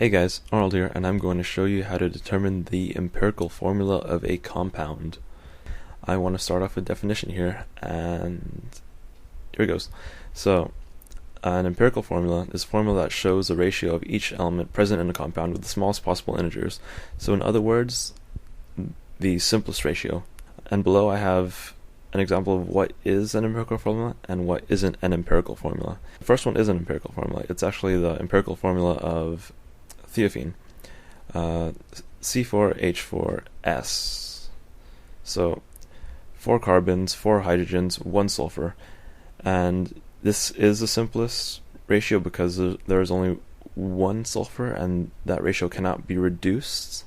Hey guys, Arnold here, and I'm going to show you how to determine the empirical formula of a compound. I want to start off with definition here, and here it goes. So, an empirical formula is a formula that shows the ratio of each element present in a compound with the smallest possible integers. So in other words, the simplest ratio. And below I have an example of what is an empirical formula and what isn't an empirical formula. The first one is an empirical formula. It's actually the empirical formula of thiophene, C4H4S. So 4 carbons, 4 hydrogens, 1 sulfur. And this is the simplest ratio because there is only 1 sulfur and that ratio cannot be reduced.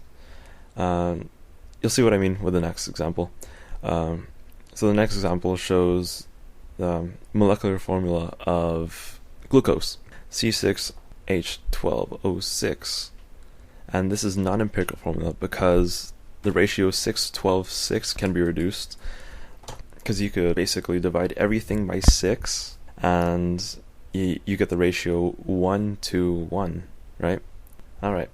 You'll see what I mean with the next example. So the next example shows the molecular formula of glucose, C6H12O6, and this is not an empirical formula because the ratio 6:12:6 can be reduced, because you could basically divide everything by 6 and you get the ratio 1:1, right? Alright,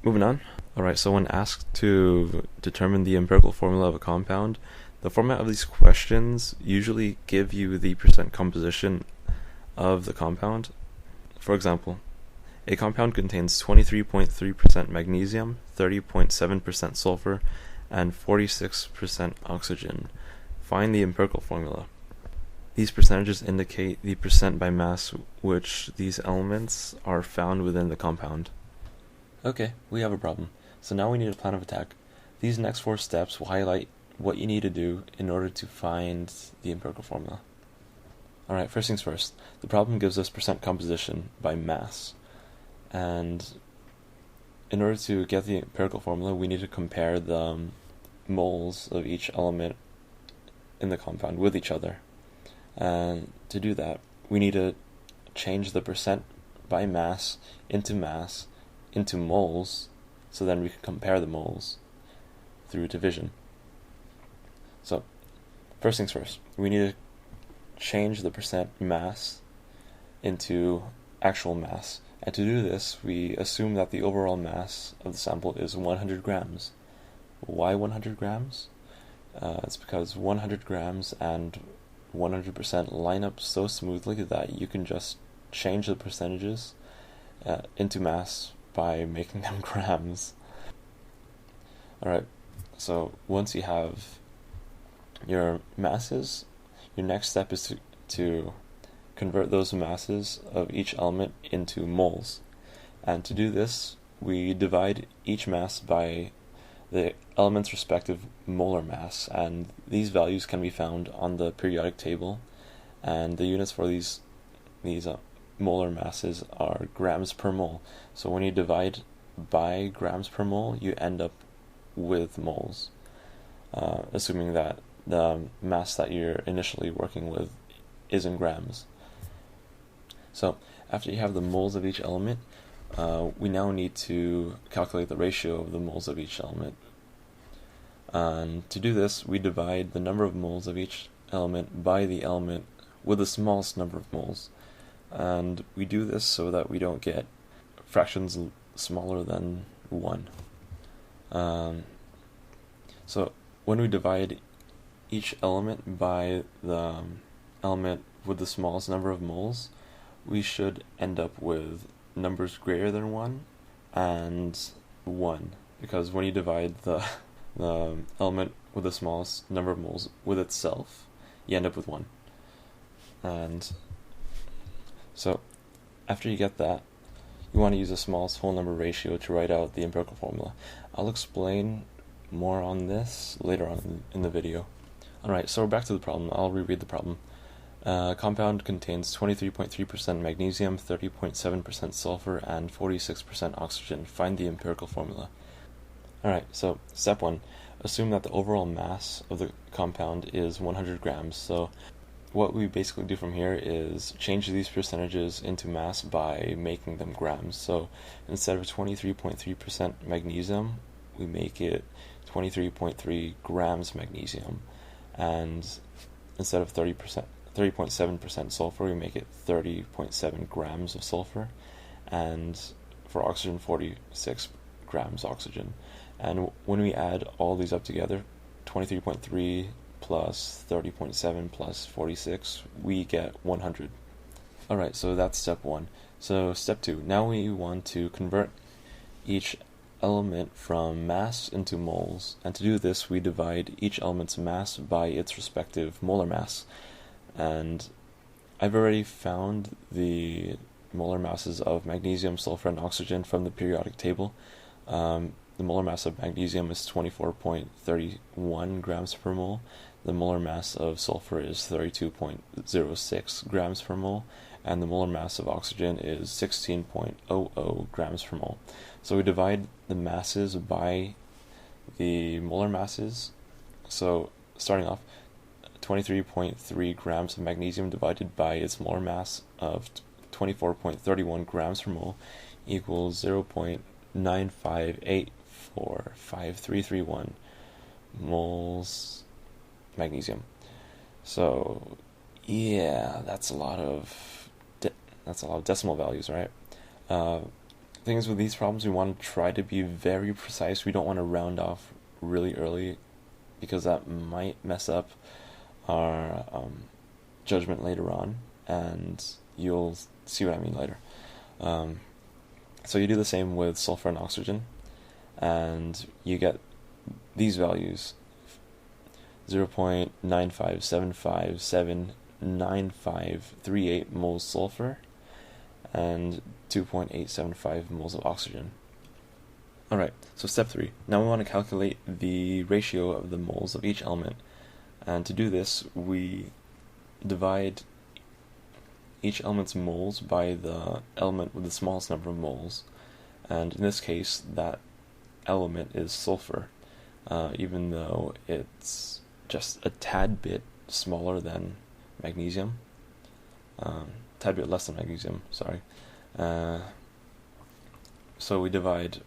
moving on. Alright, so when asked to determine the empirical formula of a compound, the format of these questions usually give you the percent composition of the compound. For example, a compound contains 23.3% magnesium, 30.7% sulfur, and 46% oxygen. Find the empirical formula. These percentages indicate the percent by mass which these elements are found within the compound. Okay, we have a problem. So now we need a plan of attack. These next 4 steps will highlight what you need to do in order to find the empirical formula. Alright, first things first. The problem gives us percent composition by mass. And in order to get the empirical formula, we need to compare the moles of each element in the compound with each other. And to do that, we need to change the percent by mass into moles, so then we can compare the moles through division. So, first things first, we need to change the percent mass into actual mass. And to do this, we assume that the overall mass of the sample is 100 grams. Why 100 grams? It's because 100 grams and 100% line up so smoothly that you can just change the percentages into mass by making them grams. Alright, so once you have your masses, your next step is to convert those masses of each element into moles. And to do this, we divide each mass by the element's respective molar mass, and these values can be found on the periodic table, and the units for these molar masses are grams per mole. So when you divide by grams per mole, you end up with moles, assuming that the mass that you're initially working with is in grams. So after you have the moles of each element, we now need to calculate the ratio of the moles of each element. And to do this, we divide the number of moles of each element by the element with the smallest number of moles. And we do this so that we don't get fractions smaller than 1. So when we divide each element by the element with the smallest number of moles, we should end up with numbers greater than 1 and 1, because when you divide the element with the smallest number of moles with itself, you end up with 1. And so after you get that, you want to use the smallest whole number ratio to write out the empirical formula. I'll explain more on this later on in the video. Alright, so we're back to the problem. I'll reread the problem. Compound contains 23.3% magnesium, 30.7% sulfur, and 46% oxygen. Find the empirical formula. Alright, so step 1. Assume that the overall mass of the compound is 100 grams. So what we basically do from here is change these percentages into mass by making them grams. So instead of 23.3% magnesium, we make it 23.3 grams magnesium. And instead of 30.7% sulfur, we make it 30.7 grams of sulfur. And for oxygen 46 grams oxygen. And when we add all these up together, 23.3 plus 30.7 plus 46, we get 100. Alright, so that's step 1. So step 2, now we want to convert each element from mass into moles, and to do this we divide each element's mass by its respective molar mass. And I've already found the molar masses of magnesium, sulfur, and oxygen from the periodic table. The molar mass of magnesium is 24.31 grams per mole. The molar mass of sulfur is 32.06 grams per mole, and the molar mass of oxygen is 16.00 grams per mole. So we divide the masses by the molar masses. So starting off, 23.3 grams of magnesium divided by its molar mass of 24.31 grams per mole equals 0.9584531 moles magnesium. So yeah, that's a lot of decimal values, right? Things with these problems, we want to try to be very precise. We don't want to round off really early because that might mess up our judgment later on, and you'll see what I mean later. So you do the same with sulfur and oxygen, and you get these values: 0.957579538 moles sulfur and 2.875 moles of oxygen. Alright, so step 3. Now we want to calculate the ratio of the moles of each element. And to do this, we divide each element's moles by the element with the smallest number of moles. And in this case, that element is sulfur, even though it's just a tad bit smaller than magnesium. Tad bit less than magnesium, sorry. So we divide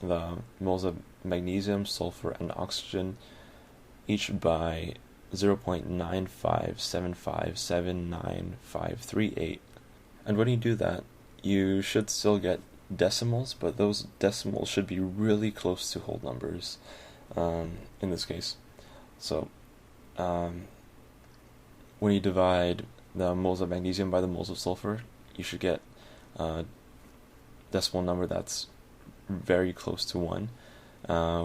the moles of magnesium, sulfur, and oxygen each by 0.957579538. And when you do that, you should still get decimals, but those decimals should be really close to whole numbers in this case. So when you divide the moles of magnesium by the moles of sulfur, you should get a decimal number that's very close to 1.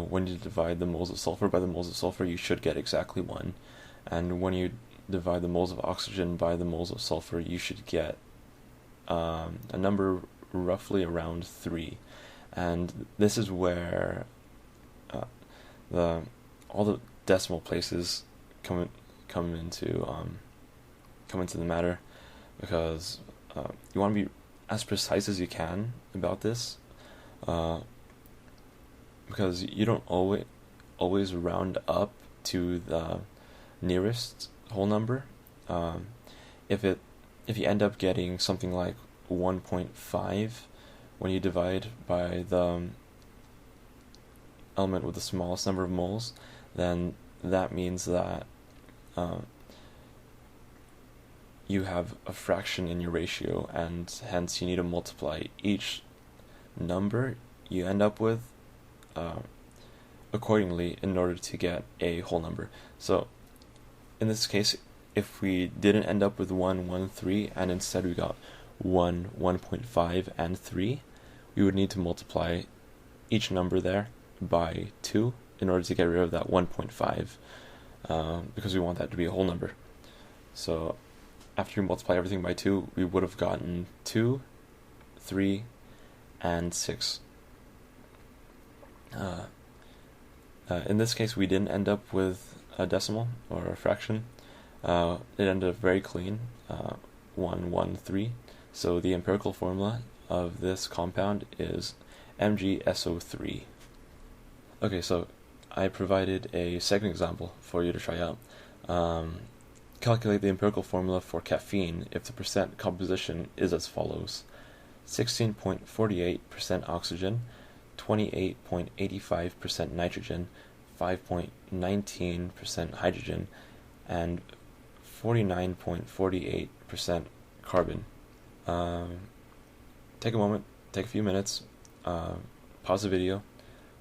When you divide the moles of sulfur by the moles of sulfur, you should get exactly 1. And when you divide the moles of oxygen by the moles of sulfur, you should get a number roughly around 3. And this is where all the decimal places come into the matter, because you want to be as precise as you can about this, because you don't always round up to the nearest whole number. If you end up getting something like 1.5 when you divide by the element with the smallest number of moles, then that means that you have a fraction in your ratio, and hence you need to multiply each number you end up with accordingly in order to get a whole number. So in this case, if we didn't end up with 1, 1, 3, and instead we got 1, 1.5, and 3, we would need to multiply each number there by 2 in order to get rid of that 1.5, because we want that to be a whole number. So after we multiply everything by 2, we would have gotten 2, 3, and 6. In this case, we didn't end up with a decimal or a fraction. It ended up very clean, 1, 1, 3. So the empirical formula of this compound is MgSO3. Okay, so I provided a second example for you to try out. Calculate the empirical formula for caffeine if the percent composition is as follows: 16.48% oxygen, 28.85% nitrogen, 5.19% hydrogen, and 49.48% carbon. Take a moment, take a few minutes, pause the video,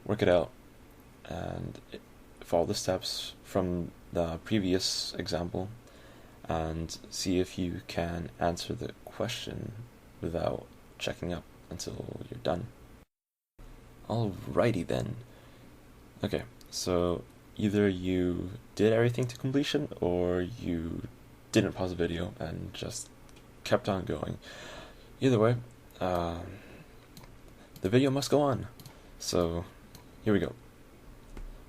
work it out, and follow the steps from the previous example, and see if you can answer the question without checking up until you're done. Alrighty then. Okay, so either you did everything to completion, or you didn't pause the video and just kept on going. Either way, the video must go on. So here we go.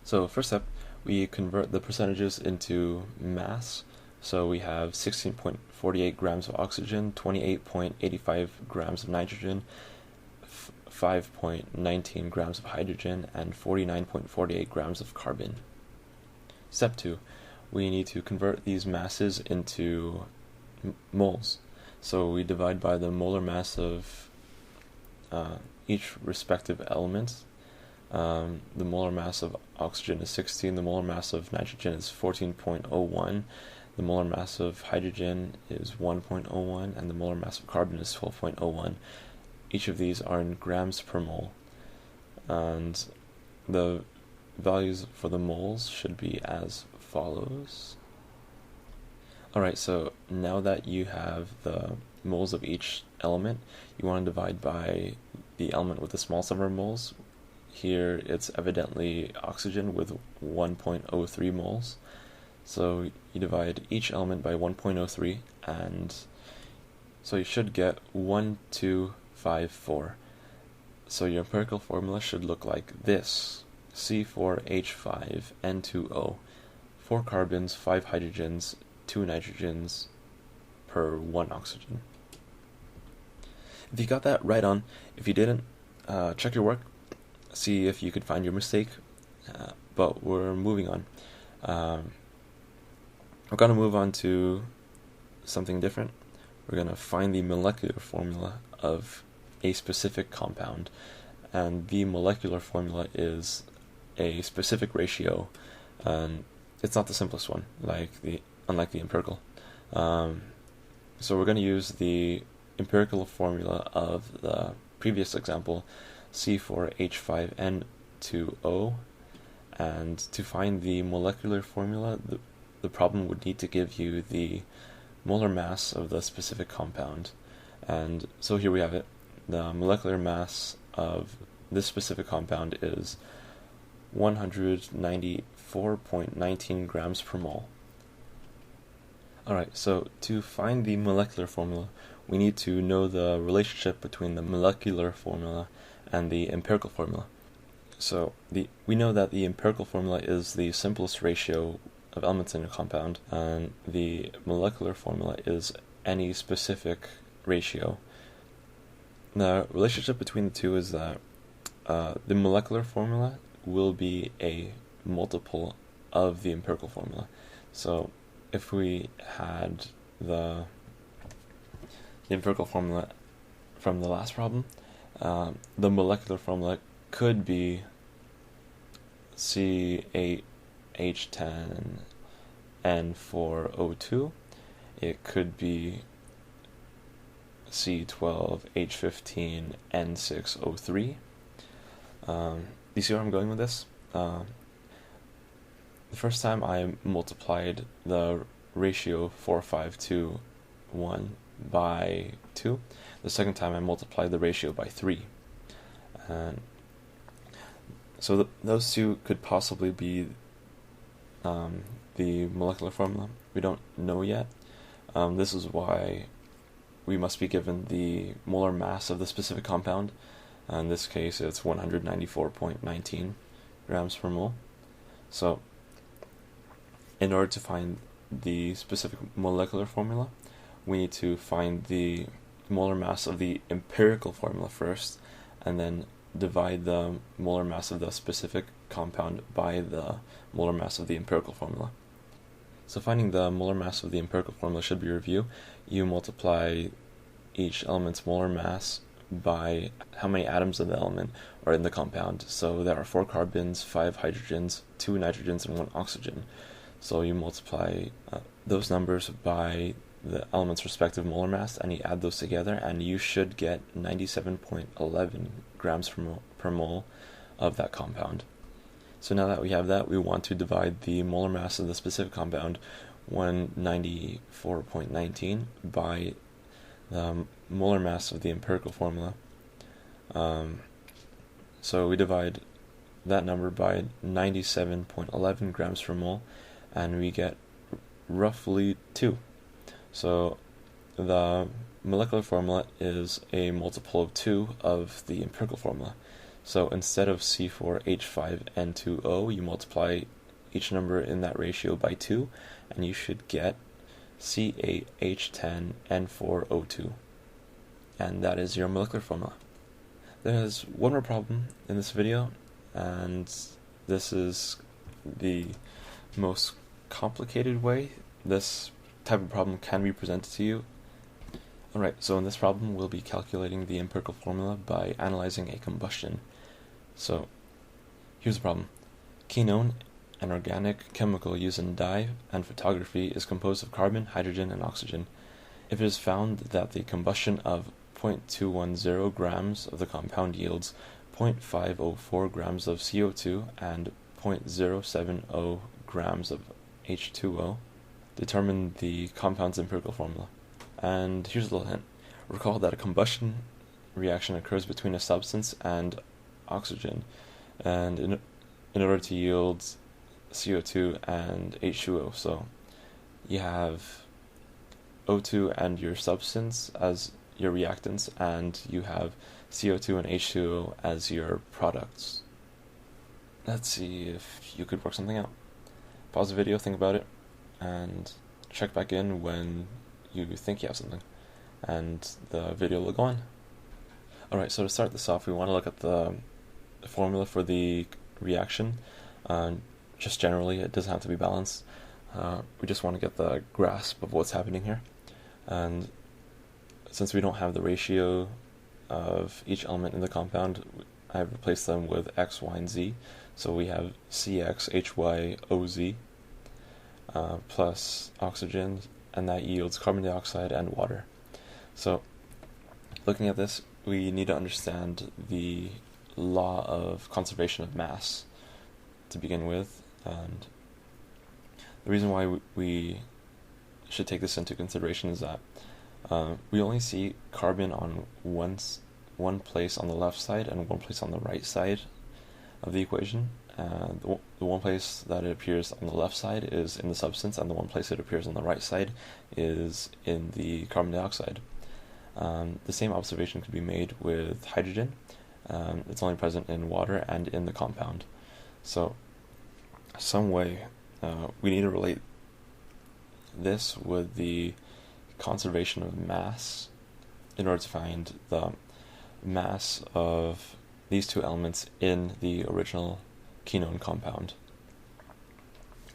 So first step, we convert the percentages into mass. So we have 16.48 grams of oxygen, 28.85 grams of nitrogen, 5.19 grams of hydrogen, and 49.48 grams of carbon. Step 2, we need to convert these masses into moles. So we divide by the molar mass of each respective element. The molar mass of oxygen is 16, the molar mass of nitrogen is 14.01, the molar mass of hydrogen is 1.01, and the molar mass of carbon is 12.01. Each of these are in grams per mole, and the values for the moles should be as follows. Alright, so now that you have the moles of each element, you want to divide by the element with the smallest number of moles. Here it's evidently oxygen with 1.03 moles. So you divide each element by 1.03, and so you should get 1254. So your empirical formula should look like this: C4H5N2O, 4 carbons, 5 hydrogens, 2 nitrogens per 1 oxygen. If you got that right on, if you didn't, check your work, see if you could find your mistake, but we're moving on. We're going to move on to something different. We're going to find the molecular formula of a specific compound, and the molecular formula is a specific ratio, and it's not the simplest one, unlike the empirical. So we're going to use the empirical formula of the previous example, C4H5N2O, and to find the molecular formula, the problem would need to give you the molar mass of the specific compound. And so here we have it. The molecular mass of this specific compound is 194.19 grams per mole. Alright, so to find the molecular formula, we need to know the relationship between the molecular formula and the empirical formula. So we know that the empirical formula is the simplest ratio of elements in a compound, and the molecular formula is any specific ratio. The relationship between the two is that the molecular formula will be a multiple of the empirical formula. So if we had the empirical formula from the last problem, the molecular formula could be C8H10N4O2. It could be C12H15N6O3. Do you see where I'm going with this? The first time I multiplied the ratio 4, 5, 2, 1 by 2. The second time I multiplied the ratio by 3. And so those two could possibly be the molecular formula. We don't know yet. This is why we must be given the molar mass of the specific compound. In this case, it's 194.19 grams per mole. So in order to find the specific molecular formula, we need to find the molar mass of the empirical formula first, and then divide the molar mass of the specific compound by the molar mass of the empirical formula. So finding the molar mass of the empirical formula should be a review. You multiply each element's molar mass by how many atoms of the element are in the compound. So there are 4 carbons, 5 hydrogens, 2 nitrogens, and 1 oxygen. So you multiply those numbers by the element's respective molar mass, and you add those together, and you should get 97.11 grams per mole of that compound. So now that we have that, we want to divide the molar mass of the specific compound, 194.19, by the molar mass of the empirical formula. So we divide that number by 97.11 grams per mole, and we get roughly 2. So the molecular formula is a multiple of 2 of the empirical formula. So instead of C4H5N2O, you multiply each number in that ratio by 2, and you should get C8H10N4O2. And that is your molecular formula. There's one more problem in this video, and this is the most complicated way this type of problem can be presented to you. Alright, so in this problem we'll be calculating the empirical formula by analyzing a combustion. So here's the problem. Quinone, an organic chemical used in dye and photography, is composed of carbon, hydrogen, and oxygen. If it is found that the combustion of 0.210 grams of the compound yields 0.504 grams of CO2 and 0.070 grams of H2O, determine the compound's empirical formula. And here's a little hint. Recall that a combustion reaction occurs between a substance and oxygen, and in order to yield CO2 and H2O. So you have O2 and your substance as your reactants, and you have CO2 and H2O as your products. Let's see if you could work something out. Pause the video, think about it, and check back in when you think you have something, and the video will go on. Alright, so to start this off, we want to look at the formula for the reaction. Just generally, it doesn't have to be balanced. We just want to get the grasp of what's happening here. And since we don't have the ratio of each element in the compound, I have replaced them with X, Y, and Z. So we have CXHYOZ plus oxygen, and that yields carbon dioxide and water. So looking at this, we need to understand the law of conservation of mass to begin with, and the reason why we should take this into consideration is that we only see carbon on one place on the left side and one place on the right side of the equation. The one place that it appears on the left side is in the substance, and the one place it appears on the right side is in the carbon dioxide. The same observation could be made with hydrogen. It's only present in water and in the compound. So some way we need to relate this with the conservation of mass in order to find the mass of these two elements in the original quinone compound.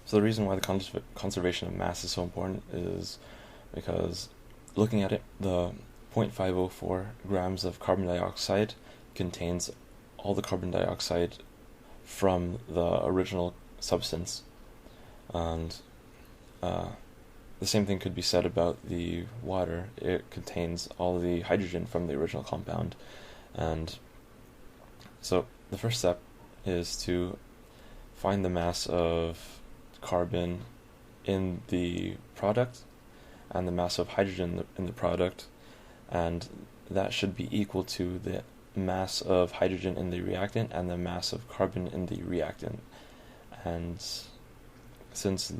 So the reason why the conservation of mass is so important is because, looking at it, the 0.504 grams of carbon dioxide contains all the carbon dioxide from the original substance, and the same thing could be said about the water. It contains all the hydrogen from the original compound. And so the first step is to find the mass of carbon in the product and the mass of hydrogen in the product, and that should be equal to the mass of hydrogen in the reactant and the mass of carbon in the reactant. And since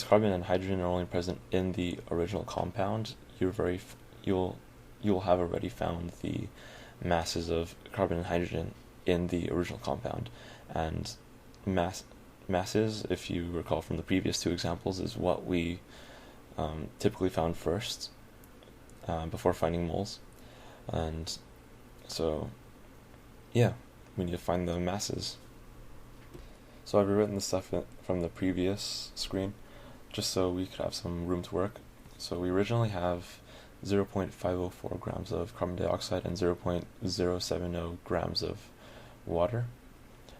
carbon and hydrogen are only present in the original compound, you'll have already found the masses of carbon and hydrogen in the original compound. And masses, if you recall from the previous two examples, is what we typically found first before finding moles. And so, yeah, we need to find the masses. So I've rewritten the stuff from the previous screen just so we could have some room to work. So we originally have 0.504 grams of carbon dioxide and 0.070 grams of water,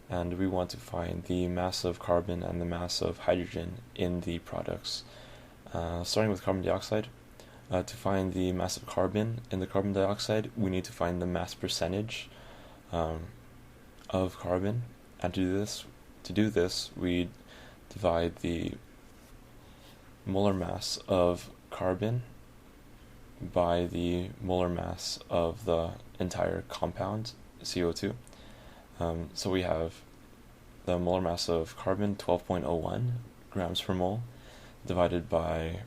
and we want to find the mass of carbon and the mass of hydrogen in the products. Starting with carbon dioxide, to find the mass of carbon in the carbon dioxide, we need to find the mass percentage of carbon. And to do this, we divide the molar mass of carbon by the molar mass of the entire compound, CO2. So we have the molar mass of carbon, 12.01 grams per mole, divided by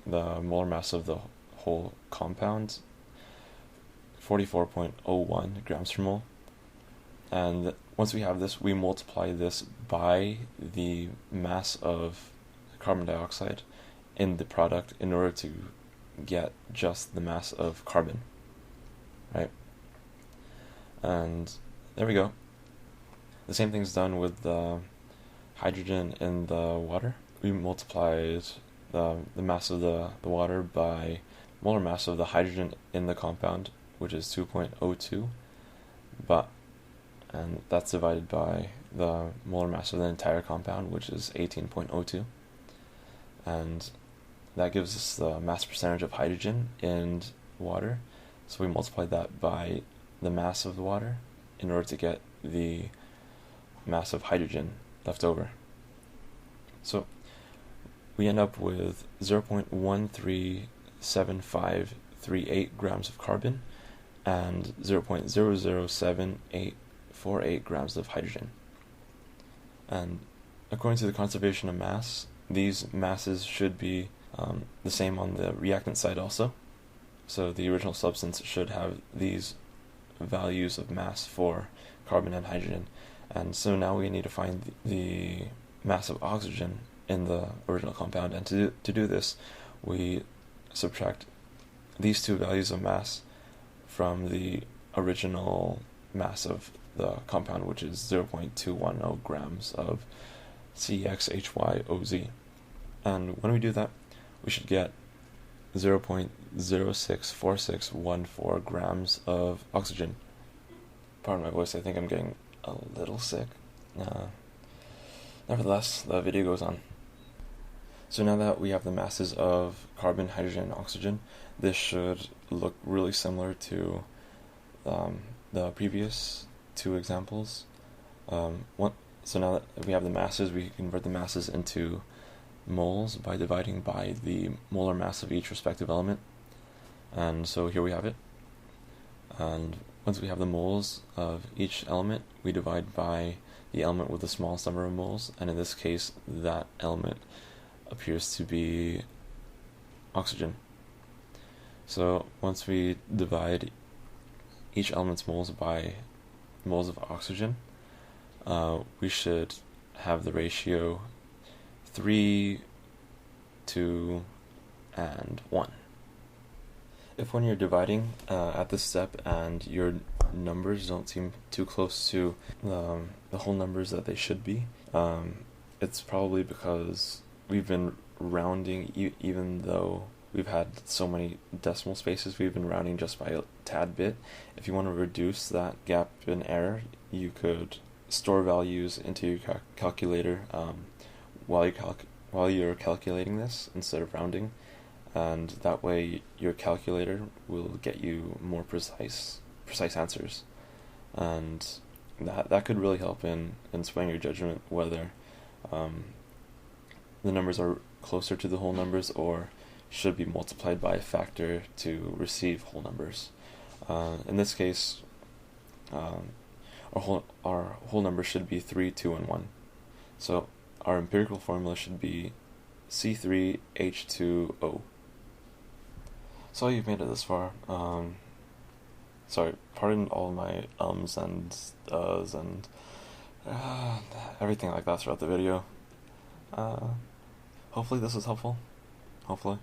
the molar mass of the whole compound, 44.01 grams per mole. And once we have this, we multiply this by the mass of carbon dioxide in the product in order to get just the mass of carbon, right? And there we go. The same thing's done with the hydrogen in the water. We multiplied the mass of the water by molar mass of the hydrogen in the compound, which is 2.02, and that's divided by the molar mass of the entire compound, which is 18.02, and that gives us the mass percentage of hydrogen in water. So we multiplied that by the mass of the water in order to get the mass of hydrogen left over. So we end up with 0.137538 grams of carbon and 0.007848 grams of hydrogen. And according to the conservation of mass, these masses should be the same on the reactant side also. So the original substance should have these values of mass for carbon and hydrogen. And so now we need to find the mass of oxygen in the original compound. And to do this, we subtract these two values of mass from the original mass of the compound, which is 0.210 grams of CXHYOZ. And when we do that, we should get 0.064614 grams of oxygen. Pardon my voice, I think I'm getting a little sick. Nevertheless, the video goes on. So now that we have the masses of carbon, hydrogen, and oxygen, this should look really similar to the previous two examples. So now that we have the masses, we convert the masses into moles by dividing by the molar mass of each respective element. And so here we have it. And once we have the moles of each element, we divide by the element with the smallest number of moles, and in this case, that element appears to be oxygen. So once we divide each element's moles by moles of oxygen, we should have the ratio 3, 2, and 1. If when you're dividing at this step and your numbers don't seem too close to the whole numbers that they should be, it's probably because we've been rounding, even though we've had so many decimal spaces, we've been rounding just by a tad bit. If you want to reduce that gap in error, you could store values into your calculator while you're calculating this instead of rounding, and that way your calculator will get you more precise answers, and that could really help in swaying your judgment whether the numbers are closer to the whole numbers or should be multiplied by a factor to receive whole numbers. In this case, our whole number should be 3, 2, and 1. So our empirical formula should be C3H2O. So you've made it this far. Sorry, pardon all my ums and uhs and everything like that throughout the video. Hopefully this was helpful. Hopefully.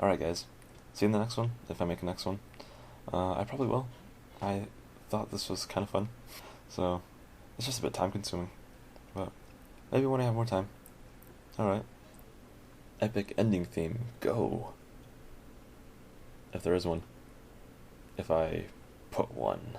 Alright guys, see you in the next one, if I make a next one. I probably will. I thought this was kind of fun. So, it's just a bit time consuming. But, maybe when I have more time. Alright. Epic ending theme, go! If there is one. If I put one.